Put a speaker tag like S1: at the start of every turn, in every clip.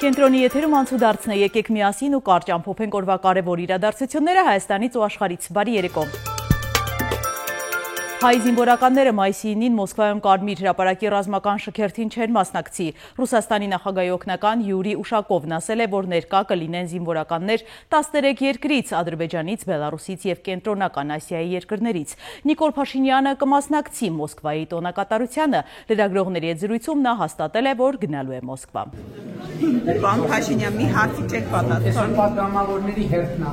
S1: Կենտրոնի եթերում անցուդարձն է, եկեք միասին ու կարճ ամփոփենք օրվա կարևոր իրադարձությունները Հայաստանից ու աշխարհից։ Բարի երեկո։ Հայ զինվորականները մայիսի 9-ին Մոսկվայում Կարմիր հրապարակի ռազմական շքերթին չեն մասնակցի։ Ռուսաստանի նախագահի օգնական Յուրի Ուշակովն ասել է, որ ներկա կլինեն զինվորականներ 13 երկրից՝ Ադրբեջանից, Բելարուսից և Կենտրոնական Ասիայի երկրներից։ Նիկոլ Փաշինյանը կմասնակցի Մոսկվայի տոնակատարությանը։ Լրագրողների հետ զրույցում նա հաստատել է, որ գնալու է Մոսկվա։
S2: Պարոն Փաշինյան, մի հարցի չեք պատասխանում։
S3: Պատգամավորների հերթն
S2: է։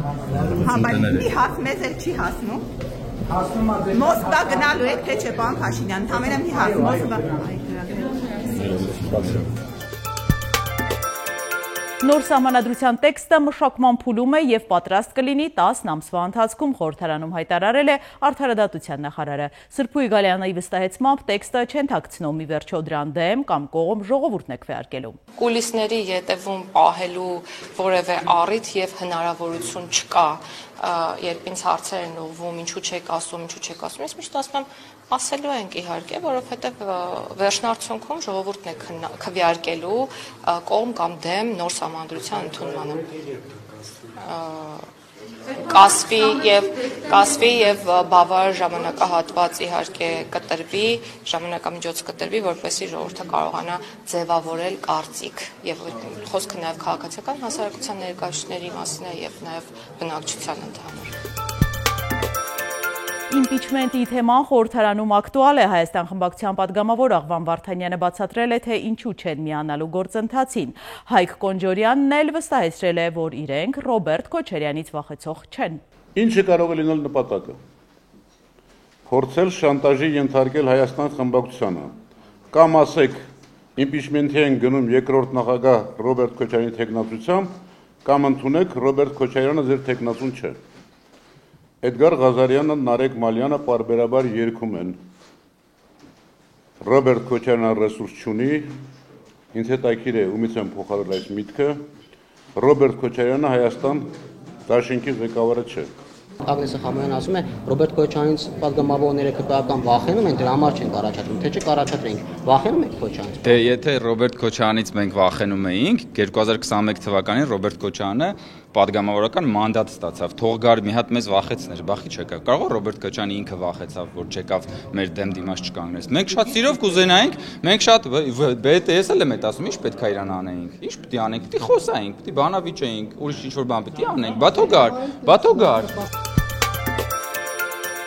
S2: Մի հարց մեզ էլ չի հասնում։ Մոսկվա գնալու եք, թե չէ, պարոն Փաշինյան, համենը մի հարց Մոսկվա։
S1: Նոր սահմանադրության տեքստը մշակման փուլում է և պատրաստ կլինի 10 ամսվա ընթացքում, խորհրդարանում հայտարարել է Արդարադատության նախարարը։ Սրփույի Գալյանայի վստահեցմամբ տեքստը չընթակցնում, ի վերջո դրան դեմ կամ կողմ ժողովուրդն է քվեարկելու։
S4: Կուլիսների ետևում պահելու որևէ առիթ և հնարավորություն չկա, երբ ինձ հարցեր են ուղղվում, ինչու չեք ասում, ես միշտ ասում եմ, ասելու ենք իհարկե, որովհետև վերջնարդյունքում ժողովուրդն է քվեարկելու կողմ կամ դեմ նոր սահմանադրության ընդունմանը։ Կասվի և բավարար ժամանակահատված իհարկե կտրվի, ժամանակամիջոց կտրվի, որպեսզի ժողովուրդը կարողանա ձևավորել կարծիք, և խոսքը նաև քաղաքացիական հասարակության ներկայացուցիչների մասին է և նաև բնակչության ընդհանուր։
S1: Իմպիչմենտի թեման խորհրդարանում ակտուալ է։ Հայաստան խմբակցության պատգամավոր Աղվան Վարդանյանը բացատրել է, թե ինչու չեն միանալու գործընթացին։ Հայկ Կոնջորյանն էլ վստահեցրել է, որ իրենք Ռոբերտ Քոչարյանից վախեցող չեն։
S5: Ինչը կարող է լինել նպատակը։ Փորձել շանտաժի ենթարկել Հայաստան խմբակցությանը։ Կամ ասեք, իմպիչմենտի են գնում երկրորդ նախագահ Ռոբերտ Քոչարյանի թեկնածությամբ, կամ ընդունեք Ռոբերտ Քոչարյանը ձեր թեկնածուն չէ։ Էդգար Ղազարյանը, Նարեկ Մալյանը պարբերաբար երգում են։ Ռոբերտ Քոչարյանը ռեսուրս չունի, ինձ հետաքրքիր է ումից եմ փոխարել այս միտքը, Ռոբերտ Քոչարյանը Հայաստան դաշինքի ղեկավարը չէ։
S3: Ագնեսը Խամանյանը ասում է, Ռոբերտ Քոչարյանից պատգամավորները ԿՊԱ-կան վախենում են, դրա համար չեն առաջադրում, թե չէ կառաջադրենք։ Վախենում եք Քոչարյանից։
S6: Դե եթե Ռոբերտ Քոչարյանից մենք վախենում էինք, 2021 թվականին Ռոբերտ Քոչարյանը պատգամավորական մանդատ ստացավ, թող գար մի հատ մեզ վախեցներ, բախի չեկավ։ Կարող է Ռոբերտ Քոչարյանը ինքը վախեցավ, որ չեկավ մեր դեմ դիմաց չկանգնես։ Մենք շատ սիրով կուզենայինք, մենք շատ BTS-ը էլ եմ ասում, ինչ պետք է իրան անեինք։ Ինչ պետք է անենք, պետք է խոսայինք, պետք է բանավիճեինք, ուրիշ ինչ-որ բան պետք է անենք։ Բաթո գար։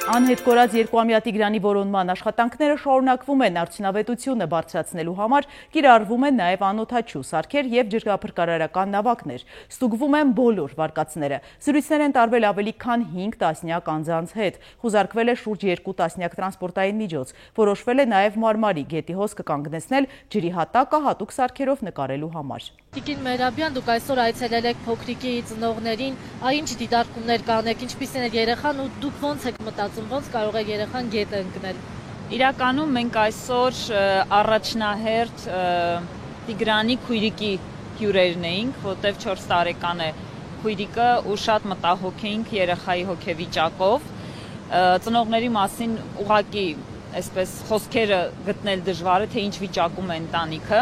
S1: Անհետ կորած երկուամյա Տիգրանի որոնման աշխատանքները շարունակվում են, արդյունավետությունը բարձրացնելու համար կիրառվում են նաև անօդաչու սարքեր և ջրափրկարարական նավակներ։ Ստուգվում են բոլոր վարկածները։ Զրույցներ են տարվել ավելի քան 5 տասնյակ անձանց հետ։ Խուզարկվել է շուրջ 2 տասնյակ տրանսպորտային միջոց։ Որոշվել է նաև Մարմարի գետի հոսքը կանգնեցնել ջրի հատակը հատուկ սարքերով նկարելու համար։
S7: Տիկին Մերաբյան, դուք այսօր այցելել եք փոքրիկի ծնողներին, ինչ դիտարկումներ կանեք, ինչպիսին է երեխան ու դուք ոնց եք մտածում, ոնց կարող է երեխան գետը ընկնել։
S8: Իրականում մենք այսօր առաջնահերթ Տիգրանի քույրիկի հյուրերն էինք, որտեղ 4 տարեկան է քույրիկը ու շատ մտահոգ էինք երեխայի հոգեվիճակով։ Ծնողների մասին ուղղակի այսպես խոսքերը գտնել դժվար է, թե ինչ վիճակում է ընտանիքը։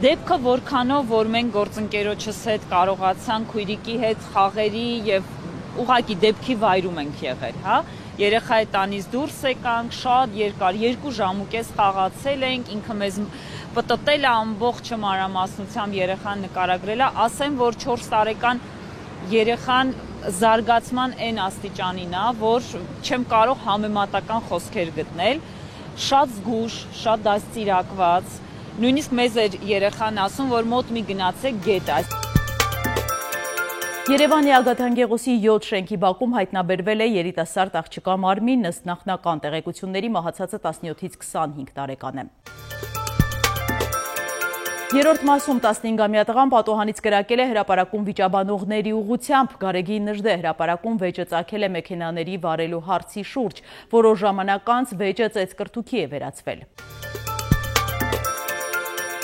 S8: Դեպքը որքանով, որ մենք գործընկերոջս հետ կարողացանք քույրիկի հետ խաղերի և ուղղակի դեպքի վայրում ենք եղել, հա։ Երեխայի տանից դուրս եկանք, շատ երկար, 2 ժամուկես խաղացել ենք, ինքը մեզ պտտել է ամբողջ մանրամասնությամբ երեխան նկարագրել է, ասեմ, որ 4 տարեկան երեխան զարգացման այն աստիճանին է, որ չեմ կարող համեմատական խոսքեր գտնել, շատ զգուշ, շատ դաստիարակված, նույնիսկ մեզ էր երեխան ասում, որ մոտ մի գնացեք գետ։
S1: Երևանի Ագաթանկեղոսի 7 շենքի բակում հայտնաբերվել է երիտասարդ աղջկա մարմին, ըստ նախնական տեղեկությունների մահացածը 17-ից 25 տարեկան է։ Երրորդ մասում 15-ամյա տղան պատոհանից կրակել է հրապարակում վիճաբանողների ուղղությամբ։ Գարեգին Նժդե հրապարակում վեճը ծագել է մեքենաների վարելու հարցի շուրջ, որոշ ժամանակ անց վեճը ծեծկրտուքի է վերածվել։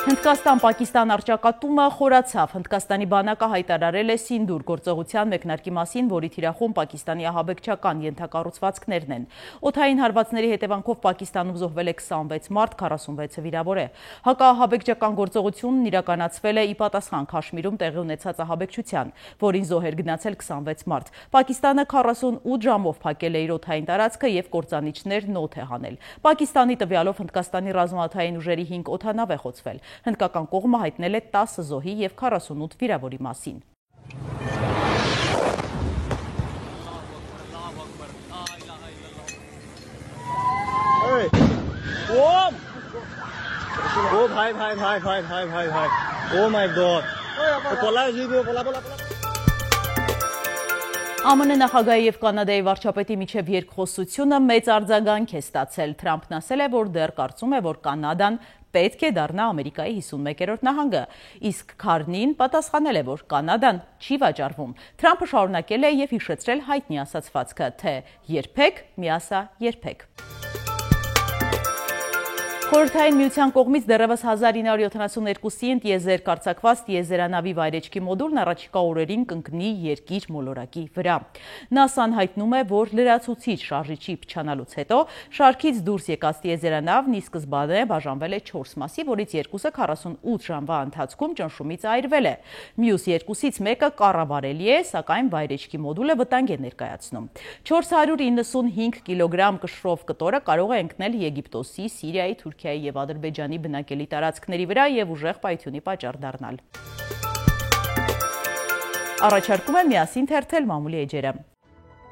S1: Հնդկաստան-Պակիստան առճակատումը խորացավ։ Հնդկաստանի բանակը հայտարարել է Սինդուր գործողության մեկնարկի մասին, որի թիրախում Պակիստանի ահաբեկչական ենթակառուցվածքներն են։ Օդային հարվածների հետևանքով Պակիստանում զոհվել է 26 մարդ, 46-ը վիրավոր է։ Հակաահաբեկչական գործողությունն իրականացվել է ի պատասխան Քաշմիրում տեղի ունեցած ահաբեկչության, որին զոհ էր գնացել 26 մարդ։ Պակիստանը 48 ժամով փակել է իր օդային տարածքը եւ կործանիչներ նոթ է հանել։ Պակիստանի տվյալով Հնդկաստանի ռազմաօդային ուժերի 5 օդանավ է խոցվել։ Հնդկական կողմը հայտնել է 10 զոհի եւ 48 վիրավորի մասին։ ԱՄՆ նախագահի եւ Կանադայի վարչապետի միջև երկխոսությունը մեծ արձագանք է ստացել։ Թրամփն ասել է, որ դեռ կարծում է, որ Կանադան պետք է դառնա Ամերիկայի 51-րդ նահանգը, իսկ Քարնին պատասխանել է, որ Կանադան չի վաճառվում։ Թրամփը շարունակել է եւ հիշեցրել հայտնի ասացվածքը, թե երբեք մի ասա երբեք։ Խորհրդային միության կողմից դեռևս 1972-ին տիեզերք արձակված տիեզերանավի վայրեջքի մոդուլն առաջիկա օրերին կընկնի երկիր մոլորակի վրա։ ՆԱՍԱ-ն հայտնում է, որ լրացուցիչ շարժիչի փչանալուց հետո շարքից դուրս եկած տիեզերանավն ի սկզբանե բաժանվել է 4 մասի, որից երկուսը 48 ժամվա ընթացքում ճնշումից այրվել է։ Մյուս երկուսից մեկը կառավարելի է, սակայն վայրեջքի մոդուլը վտանգ է ներկայացնում։ 495 կիլոգրամ կշռով կտորը կարող է ընկնել Եգիպտոսի, Սիրիայի, Թուրքիայի եւ Ադրբեջանի բնակելի տարածքների վրա եւ ուժեղ պայթյունի պատճառ դառնալ։ Առաջարկում եմ միասին թերթել մամուլի էջերը։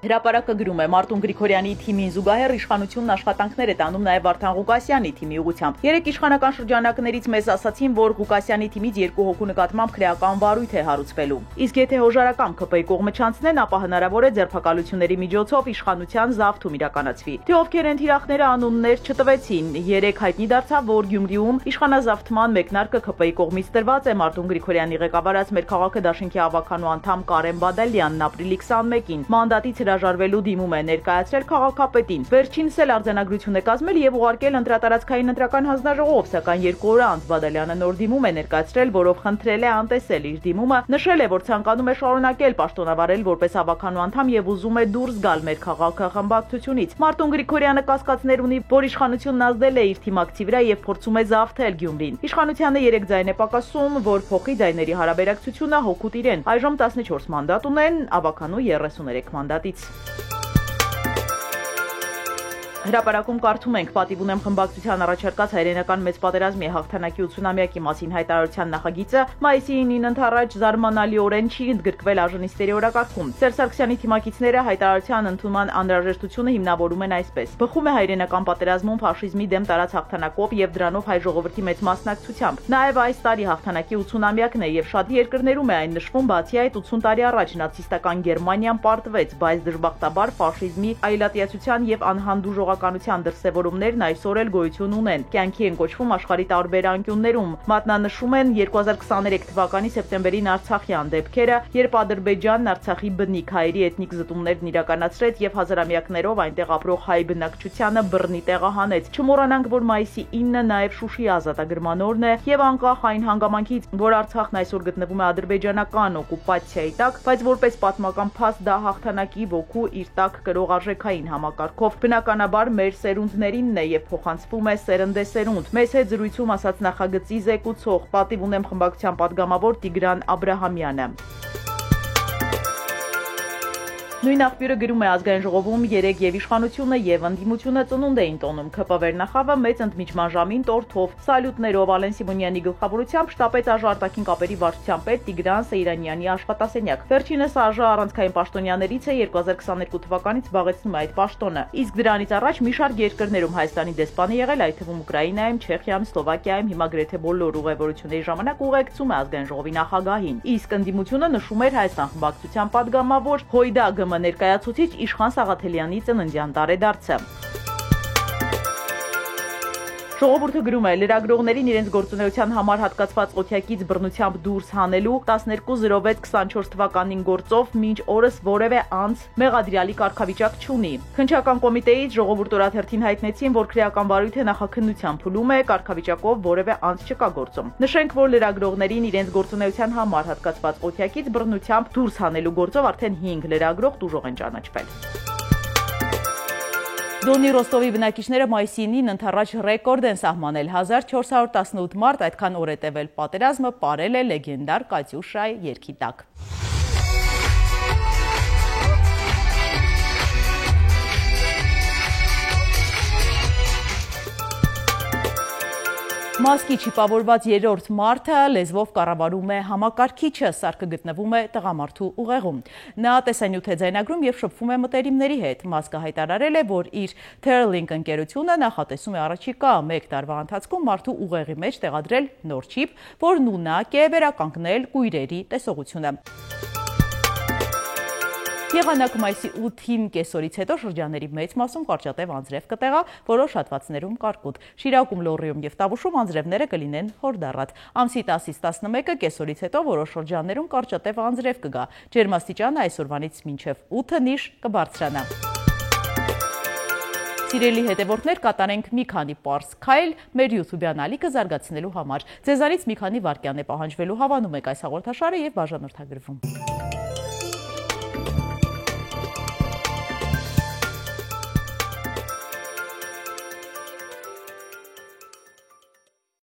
S1: Հրապարակը գրում է Մարտուն Գրիգորյանի թիմին զուգահեռ իշխանությունն աշխատանքներ է տանում նաև Վարդան Ղուկասյանի թիմի ուղղությամբ։ Երեք իշխանական շրջանակներից մեզ ասացին, որ Ղուկասյանի թիմից 2 հոգու նկատմամբ քրեական վարույթ է հարուցվելու։ Իսկ եթե հոժարակամ ԿՊ-ի կողմը չանցնեն, ապա հնարավոր է ձերբակալությունների միջոցով իշխանության զավթում իրականացվի։ Թե ովքեր են թիրախները, անուններ չտվեցին։ Երեք հայտնի դարձավ, որ Գյումրիում իշխանազավթման մեկնարկը ԿՊ-ի կողմից տրված է։ Մարտուն Գրիգորյանի ղեկավարած Մեր քաղաքը դաշինքի ավականու անդամ Կարեն Բադալյանն ապրիլի 21-ին մանդատից հրաժարվելու դիմում է ներկայացրել քաղաքապետին։ Վերջինս էլ արձանագրություն է կազմել եւ ուղարկել ընտրատարածքային ընտրական հանձնաժողով, սակայն 2 օր անց Բադալյանը նոր դիմում է ներկայացրել, որով խնդրել է անտեսել իր դիմումը, նշել է, որ ցանկանում է շարունակել պաշտոնավարել որպես ավականու անդամ եւ ուզում է դուրս գալ Մեր քաղաքը խմբակցությունից։ Մարտուն Գրիգորյանը կասկածներ ունի, որ իշխանությունն ազդել է իր թիմակցի վրա եւ փորձում է զավթել Գյումրին։ Իշխանությանը 3 ձայն է պակասում, որ փոխի ձայների հարաբերակցությունը հօգուտ իրեն։ Այժմ 14 մանդատ ունեն, ավականու 33 մանդատից։ Հրապարակում կարդում ենք պատիվ ունեմ խմբակցության առաջարկած հայրենական մեծ պատերազմի հաղթանակի 80-ամյակի մասին հայտարարության նախագիծը մայիսի 9-ին ընթառաջ զարմանալիորեն չի ընդգրկվել ԱԺ-նիստերի օրակարգում։ Սերժ Սարգսյանի թիմակիցները հայտարարության ընդունման անհրաժեշտությունը հիմնավորում են այսպես. բխում է հայրենական պատերազմում ֆաշիզմի դեմ տարած հաղթանակով եւ դրանով հայ ժողովրդի մեծ մասնակցությամբ։ Նաեւ այս տարի հաղթանակի 80-ամյակն է եւ շատ երկրներում է այն նշվում, բացի այդ 80 տարի առաջ նացիստական Գերմանիան պարտվեց, բայց դժբախտաբար ֆաշիզմի այլատիացության եւ անհանդուրժ դրսևորումներն այսօր էլ գոյություն ունեն։ Կյանքի են կոչվում աշխարհի տարբեր անկյուններում։ Մատնանշում են 2023 թվականի սեպտեմբերին Արցախյան դեպքերը, երբ Ադրբեջանն Արցախի բնիկ հայերի էթնիկ զտումներն իրականացրեց եւ հազարամյակներով այնտեղ ապրող հայ բնակչությանը բռնի տեղահանեց։ Չմոռանանք, որ մայիսի 9-ը նաեւ Շուշի ազատագրման օրն է եւ անկախ այն հանգամանքից, որ Արցախն այսօր գտնվում է ադրբեջանական օկուպացիայի տակ, բայց որպես պատմական փաստ դա հաղթանակի ոգու իր տակ կրող արժեքային համակարգով բնականաբար մեր սերունդներինն է եւ փոխանցվում է սերնդեսերունդ։ Մեզ հետ զրույցում ասաց նախագծի զեկուցող պատիվ ունեմ խմբակցության падգամավոր Տիգրան Աբրահամյանը։ Նույն աղբյուրը գրում է ազգային ժողովում 3 եւ իշխանությունը եւ ընդդիմությունը ծնունդ էին տոնում։ ԿՊ վերնախավը մեծ ընդմիջման ժամին տորթով սալյուտներով Ալեն Սիմոնյանի գլխավորությամբ շտապեց ԱԺ արտաքին կապերի վարչության պետ Տիգրան Սեյրանյանի աշխատասենյակ։ Վերջինս ԱԺ առանցքային պաշտոնյաներից է 2022 թվականից զբաղեցնում է այդ պաշտոնը։ Իսկ դրանից առաջ մի շարք երկրներում Հայաստանի դեսպան է եղել, այդ թվում Ուկրաինայում, Չեխիայում, Սլովակիայում, հիմա գրեթե բոլոր ուղևորությունների ժամանակ ուղեկցում է ազգային ժողովի նախագահին։ Իսկ ընդդիմությունը նշում էր Հայաստան խմբակցության падգամավոր Հույդա ԳՄ ներկայացուցիչ Իշխան Սաղաթելյանի ծննդյան տարեդարձը։ Ժողովուրդը գրում է, լրագրողներին իրենց գործունեության համար հատկացված օթյակից բռնությամբ դուրս հանելու 12/06/24 թվականին գործով մինչ օրս որևէ անձ մեղադրյալի կարգավիճակ չունի։ Քննչական կոմիտեից ժողովուրդ օրաթերթին հայտնեցին, որ քրեական վարույթը նախաքննության փուլում է, կարգավիճակով որևէ անձ չկա գործում։ Նշենք, որ լրագրողներին իրենց գործունեության համար հատկացված օթյակից բռնությամբ դուրս հանելու գործով արդեն 5 լրագրող տուժող են ճանաչվել։ Դոնի Ռոստովի բնակիչները մայիսի 9-ին ընթառաջ ռեկորդ են սահմանել 1418 մարտ այդքան օր է տևել պատերազմը պարել է լեգենդար Կատյուշայի երգի տակ։ Մասկի չիպավորված երրորդ մարդը լեզվով կառավարում է համակարգիչը, սարքը գտնվում է տղամարդու ուղեղում։ Նա տեսանյութ է ձայնագրում և շփվում է մտերիմների հետ։ Մասկը հայտարարել է, որ իր Terralink ընկերությունը նախատեսում է առաջիկա 1 տարվա ընթացքում մարդու ուղեղի մեջ տեղադրել նոր չիպ, որն ունակ է վերականգնել կույրերի տեսողությունը։ Եղանակ մայիսի 8-ին կեսօրից հետո շրջանների մեծ մասում կարճատև անձրև կտեղա, որոշ հատվածներում կարկուտ։ Շիրակում, Լոռիում և Տավուշում անձրևները կլինեն հորդառատ։ Ամսի 10-ից 11-ը կեսօրից հետո որոշ շրջաններում կարճատև անձրև կգա։ Ջերմաստիճանը այսօրվանից մինչև 8 նիշ կբարձրանա։ Սիրելի հետևորդներ, կատարենք մի քանի պարզ քայլ մեր YouTube-յան ալիքը զարգացնելու համար։ Ձեզանից մի քանի վայրկյան է պահանջվելու, հավանում եք այս հաղորդաշարը և բաժանորդագրվում։